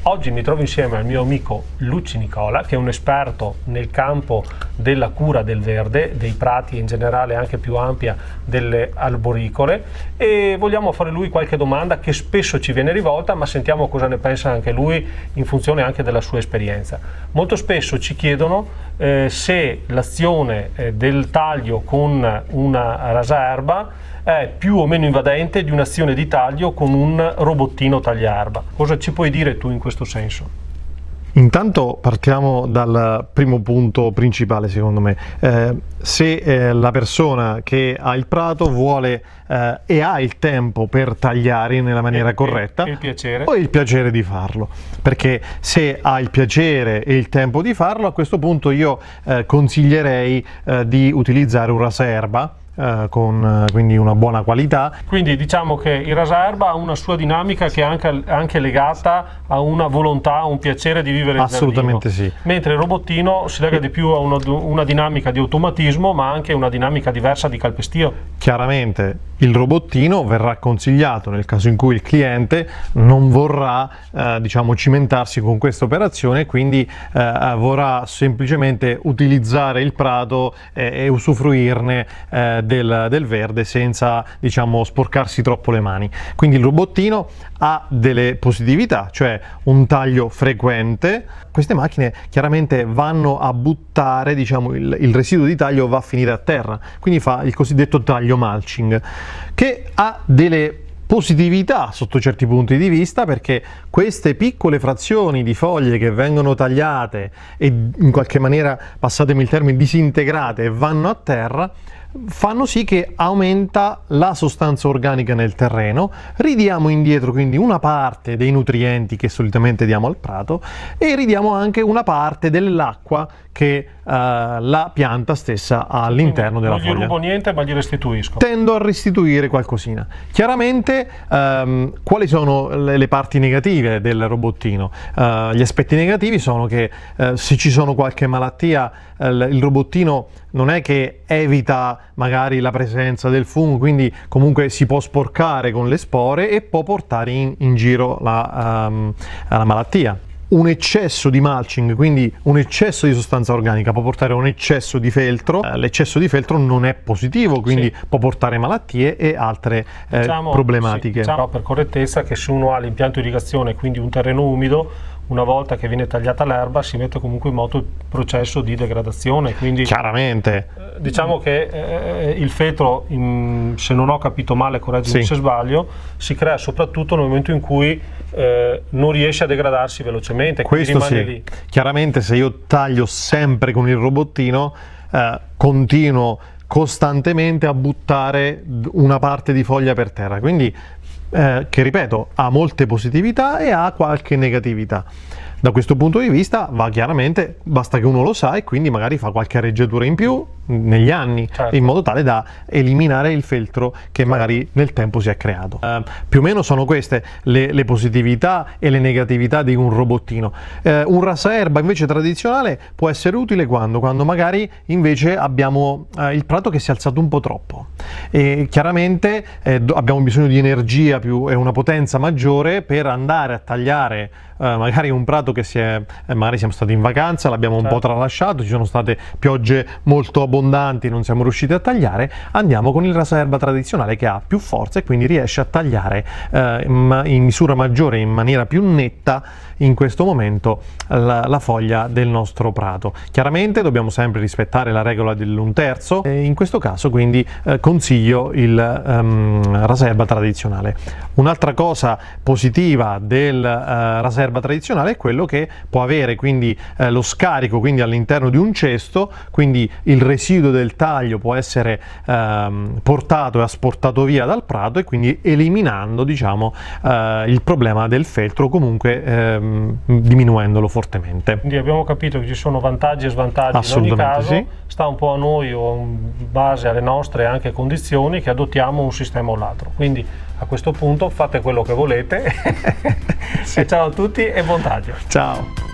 Oggi mi trovo insieme al mio amico Luci Nicola, che è un esperto nel campo della cura del verde, dei prati e in generale anche più ampia delle arboricole, e vogliamo fare lui qualche domanda che spesso ci viene rivolta, ma sentiamo cosa ne pensa anche lui in funzione anche della sua esperienza. Molto spesso ci chiedono se l'azione del taglio con una rasaerba è più o meno invadente di un'azione di taglio con un robottino tagliaerba. Cosa ci puoi dire tu in questo senso? Intanto partiamo dal primo punto principale, secondo me. Se la persona che ha il prato vuole e ha il tempo per tagliare nella maniera corretta, il piacere. O il piacere di farlo, perché se ha il piacere e il tempo di farlo, a questo punto io consiglierei di utilizzare un rasaerba con quindi una buona qualità. Quindi diciamo che il rasaerba ha una sua dinamica che è anche legata a una volontà, a un piacere di vivere il giardino. Assolutamente sì. Mentre il robottino si lega di più a una dinamica di automatismo, ma anche una dinamica diversa di calpestio. Chiaramente il robottino verrà consigliato nel caso in cui il cliente non vorrà diciamo cimentarsi con questa operazione, quindi vorrà semplicemente utilizzare il prato e usufruirne del verde senza, diciamo, sporcarsi troppo le mani. Quindi il robottino ha delle positività, cioè un taglio frequente. Queste macchine chiaramente vanno a buttare, diciamo, il residuo di taglio va a finire a terra, quindi fa il cosiddetto taglio mulching, che ha delle positività sotto certi punti di vista, perché queste piccole frazioni di foglie che vengono tagliate e in qualche maniera, passatemi il termine, disintegrate e vanno a terra, fanno sì che aumenta la sostanza organica nel terreno, ridiamo indietro quindi una parte dei nutrienti che solitamente diamo al prato e ridiamo anche una parte dell'acqua che la pianta stessa ha all'interno della foglia. Non gli rubo niente, ma gli restituisco. Tendo a restituire qualcosina. Chiaramente quali sono le parti negative del robottino? Gli aspetti negativi sono che se ci sono qualche malattia, il robottino non è che evita magari la presenza del fungo, quindi comunque si può sporcare con le spore e può portare in giro la malattia. Un eccesso di mulching, quindi un eccesso di sostanza organica, può portare a un eccesso di feltro. L'eccesso di feltro non è positivo, quindi può portare malattie e altre problematiche. Diciamo per correttezza che se uno ha l'impianto irrigazione, quindi un terreno umido, una volta che viene tagliata l'erba si mette comunque in moto il processo di degradazione, quindi chiaramente diciamo che il feltro, se non ho capito male, correggimi se sbaglio, si crea soprattutto nel momento in cui non riesce a degradarsi velocemente. Questo sì, lì. Chiaramente se io taglio sempre con il robottino continuo costantemente a buttare una parte di foglia per terra, quindi che ripeto ha molte positività e ha qualche negatività. Da questo punto di vista va chiaramente, basta che uno lo sa e quindi magari fa qualche areggiatura in più negli anni, in modo tale da eliminare il feltro che magari nel tempo si è creato. Più o meno sono queste le positività e le negatività di un robottino. Un rasaerba invece tradizionale può essere utile quando magari invece abbiamo il prato che si è alzato un po' troppo e chiaramente abbiamo bisogno di energia più e una potenza maggiore per andare a tagliare magari un prato che magari siamo stati in vacanza, l'abbiamo un po' tralasciato, ci sono state piogge molto abbondanti, non siamo riusciti a tagliare. Andiamo con il rasaerba tradizionale che ha più forza e quindi riesce a tagliare in misura maggiore, in maniera più netta in questo momento la foglia del nostro prato. Chiaramente dobbiamo sempre rispettare la regola dell'1/3 e in questo caso quindi consiglio il rasaerba tradizionale. Un'altra cosa positiva del rasaerba tradizionale è quello che può avere quindi lo scarico quindi all'interno di un cesto, quindi il residuo del taglio può essere portato e asportato via dal prato e quindi eliminando, diciamo, il problema del feltro, comunque diminuendolo fortemente. Quindi abbiamo capito che ci sono vantaggi e svantaggi in ogni caso, sta un po' a noi o in base alle nostre anche condizioni che adottiamo un sistema o l'altro. Quindi a questo punto fate quello che volete e ciao a tutti e buon taglio. Ciao.